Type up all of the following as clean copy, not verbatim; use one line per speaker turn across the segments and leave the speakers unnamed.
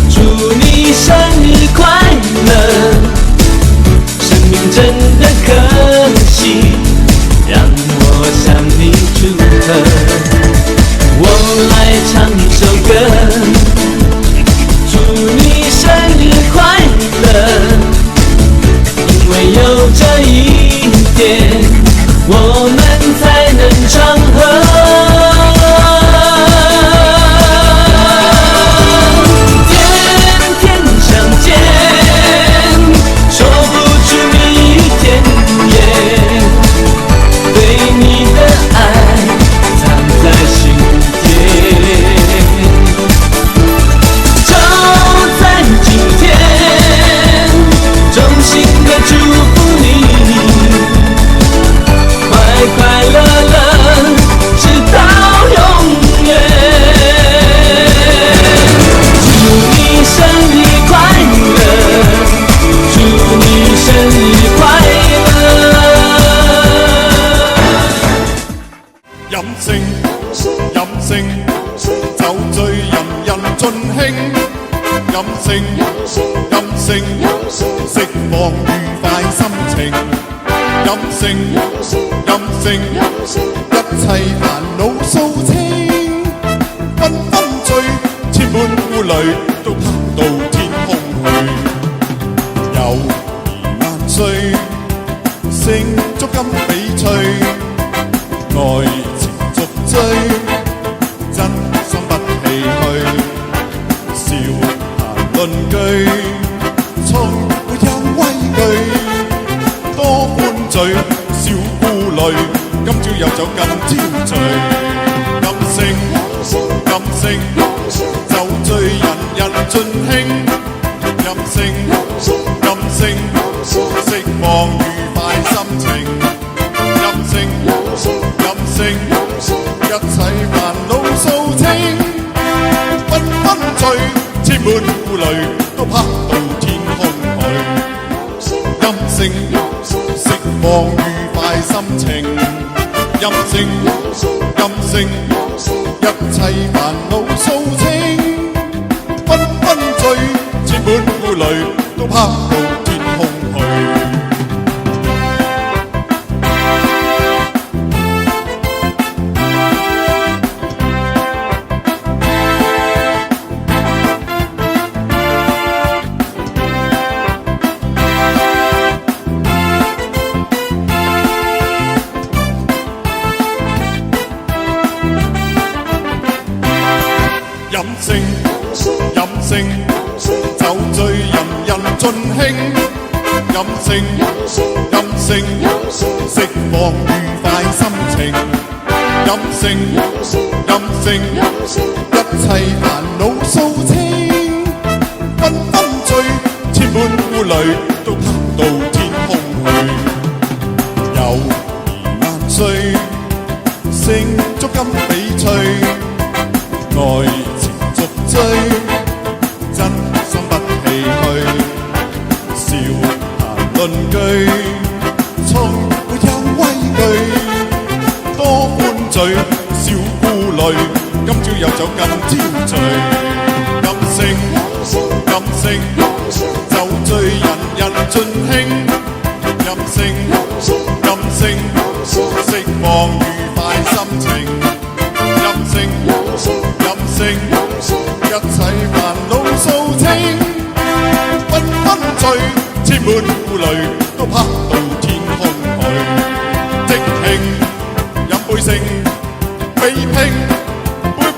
祝你生日快乐，生命真的可惜，让我向你祝贺。我来唱一首歌，祝你生日快乐，因为有这一天，我们才能唱和。
酒醉人人盡興，任性，釋放愉快心情。任性，一切煩惱掃清，紛紛醉，千般顧慮都拋到天空去。友誼萬歲，勝足金翡翠，愛情續追。真心不唏噓，笑談論據，從沒有畏懼，多歡聚，少顧慮，今朝有酒今朝醉。任性，酒醉人人盡興，任性，釋放愉快心情。任性，一切煩惱掃清，紛紛醉，千般顧慮都拋到天空去。任性，釋放愉快心情。任性，一切煩惱掃清，紛紛醉，千般顧慮都拋到天空去。任性，酒醉人人盡興。任性，釋放愉快心情。任性，一切煩惱掃清，紛紛醉，千般顧慮都拋到天空去。友誼萬歲，勝足金翡翠，愛情續追，真心不唏噓，笑談論據，從沒有畏懼，多歡聚，少顧慮，今朝有酒今朝醉。任性，酒醉人人盡興。任性，釋放愉快心情。任性，一切煩惱掃清，紛紛醉，千般顧慮都拋到天空去。即興飲杯勝，比拼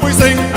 杯勝。